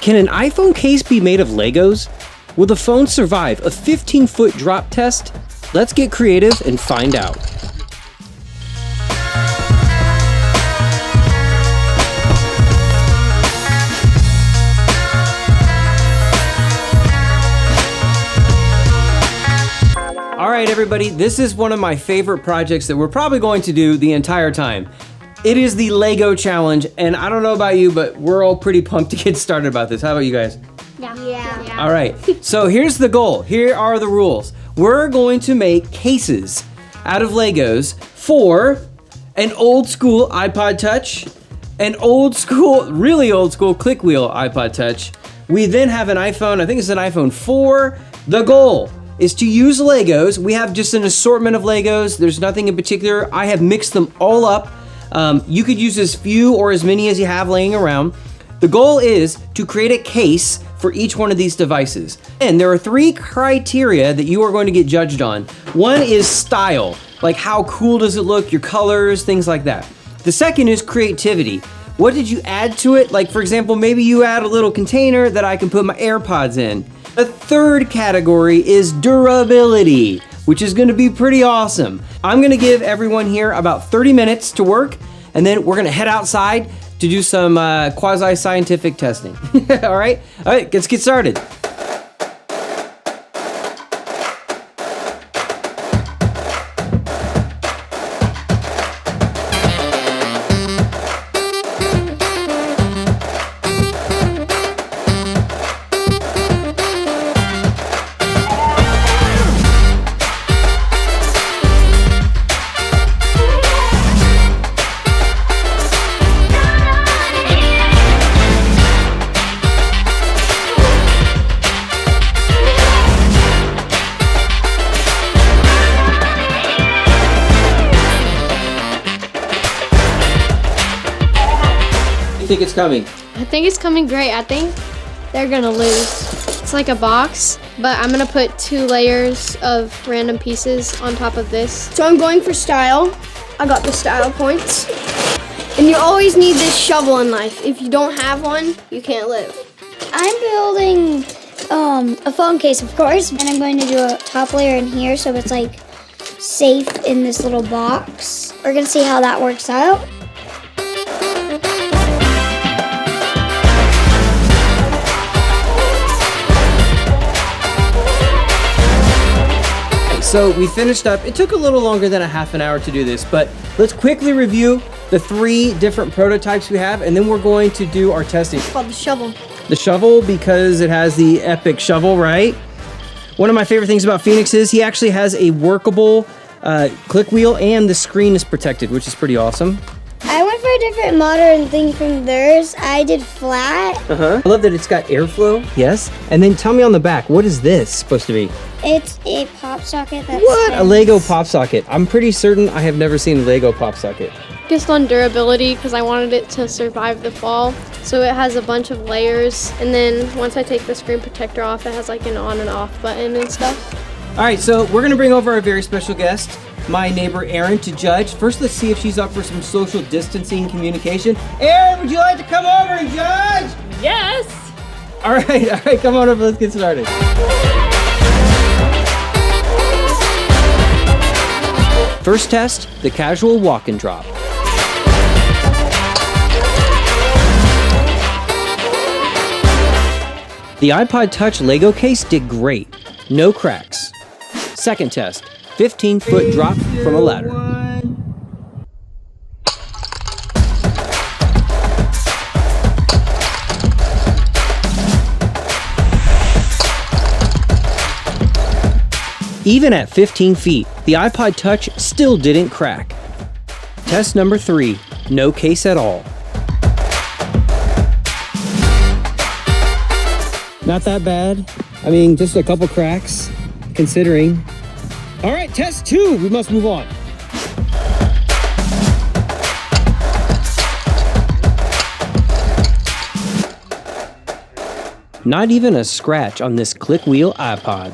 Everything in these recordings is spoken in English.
Can an iPhone case be made of Legos? Will the phone survive a 15-foot drop test? Let's get creative and find out. All right, everybody, this is one of my favorite projects that we're probably going to do the entire time. It is the Lego challenge, and I don't know about you, but we're all pretty pumped to get started about this. How about you guys? Yeah. All right, so here's the goal. Here are the rules. We're going to make cases out of Legos for an old school iPod Touch, an old school, really old school click wheel iPod Touch. We then have an iPhone, I think it's an iPhone 4. The goal is to use Legos. We have just an assortment of Legos. There's nothing in particular. I have mixed them all up. You could use as few or as many as you have laying around. The goal is to create a case for each one of these devices. And there are 3 criteria that you are going to get judged on. One is style, like how cool does it look, your colors, things like that. The second is creativity. What did you add to it? Like, for example, maybe you add a little container that I can put my AirPods in. The third category is durability, which is gonna be pretty awesome. I'm gonna give everyone here about 30 minutes to work, and then we're gonna head outside to do some quasi-scientific testing. All right, let's get started. Think it's coming? I think it's coming great. I think they're gonna lose. It's like a box, but I'm gonna put 2 layers of random pieces on top of this. So I'm going for style. I got the style points. And you always need this shovel in life. If you don't have one, you can't live. I'm building a phone case, of course, and I'm going to do a top layer in here so it's like safe in this little box. We're gonna see how that works out. So we finished up. It took a little longer than a half an hour to do this, but let's quickly review the 3 different prototypes we have, and then we're going to do our testing. It's called the shovel. The shovel, because it has the epic shovel, right? One of my favorite things about Phoenix is he actually has a workable click wheel, and the screen is protected, which is pretty awesome. I went for a different modern thing from theirs. I did flat. I love that it's got airflow. Yes. And then tell me on the back, what is this supposed to be? It's a pop socket that's What? A Lego pop socket. I'm pretty certain I have never seen a Lego pop socket. Focused on durability because I wanted it to survive the fall. So it has a bunch of layers, and then once I take the screen protector off, it has like an on and off button and stuff. All right, so we're gonna bring over our very special guest, my neighbor Erin, to judge. First, let's see if she's up for some social distancing communication. Erin, would you like to come over and judge? Yes. All right, come on over, let's get started. First test, the casual walk and drop. The iPod Touch Lego case did great. No cracks. Second test, 15-foot drop from a ladder. Even at 15 feet, the iPod Touch still didn't crack. Test number 3, no case at all. Not that bad. I mean, just a couple cracks, considering. All right, test 2, we must move on. Not even a scratch on this click wheel iPod.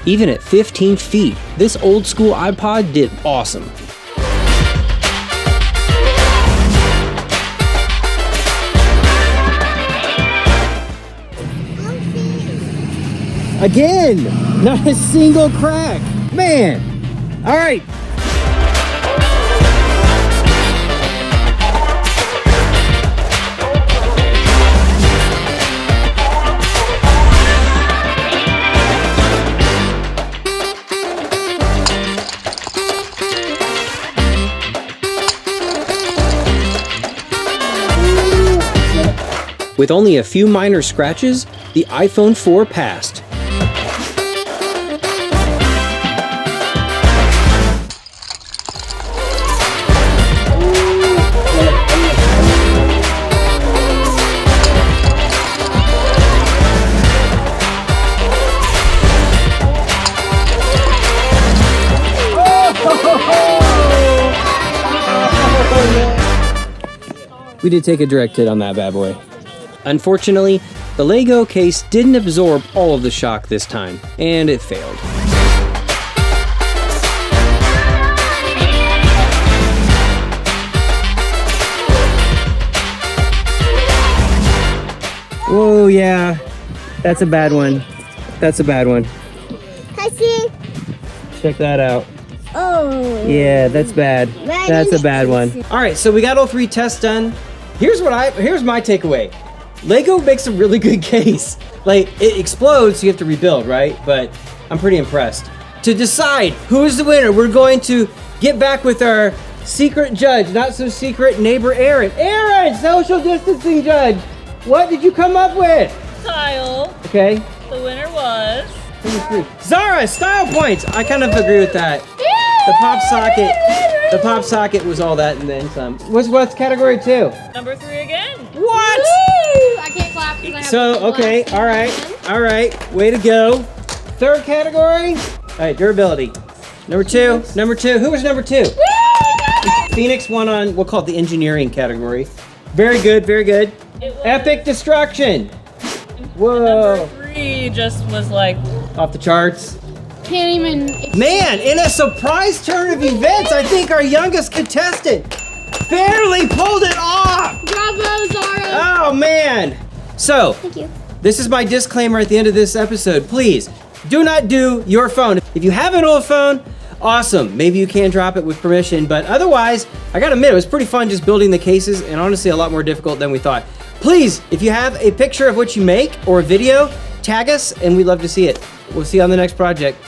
Even at 15 feet, this old school iPod did awesome. Again, not a single crack. Man, all right. With only a few minor scratches, the iPhone 4 passed. We did take a direct hit on that bad boy. Unfortunately, the Lego case didn't absorb all of the shock this time, and it failed. Whoa, yeah, that's a bad one. That's a bad one. I see. Check that out. Oh. Yeah, that's bad. That's a bad one. All right, so we got all 3 tests done. Here's my takeaway. Lego makes a really good case. Like, it explodes, so you have to rebuild, right? But I'm pretty impressed. To decide who is the winner, we're going to get back with our secret judge, not so secret neighbor Aaron. Aaron, social distancing judge. What did you come up with? Kyle. Okay. The winner was... Zara, style points. I kind of agree with that. The pop socket was all that and then some. What's category 2? Number 3 again. What? I can't clap because I have So, okay, all right, way to go. 3rd category? All right, durability. Number 2, who was number 2? Phoenix won on, we'll call it the engineering category. Very good, very good. Epic destruction. Whoa. Number 3 just was like... Off the charts. Can't even. Man, in a surprise turn of events, I think our youngest contestant barely pulled it off. Bravo, Zara. Oh, man. So, Thank you. this is my disclaimer at the end of this episode. Please, do not do your phone. If you have an old phone, awesome. Maybe you can drop it with permission, but otherwise, I gotta admit, it was pretty fun just building the cases and honestly a lot more difficult than we thought. Please, if you have a picture of what you make or a video, tag us and we'd love to see it. We'll see you on the next project.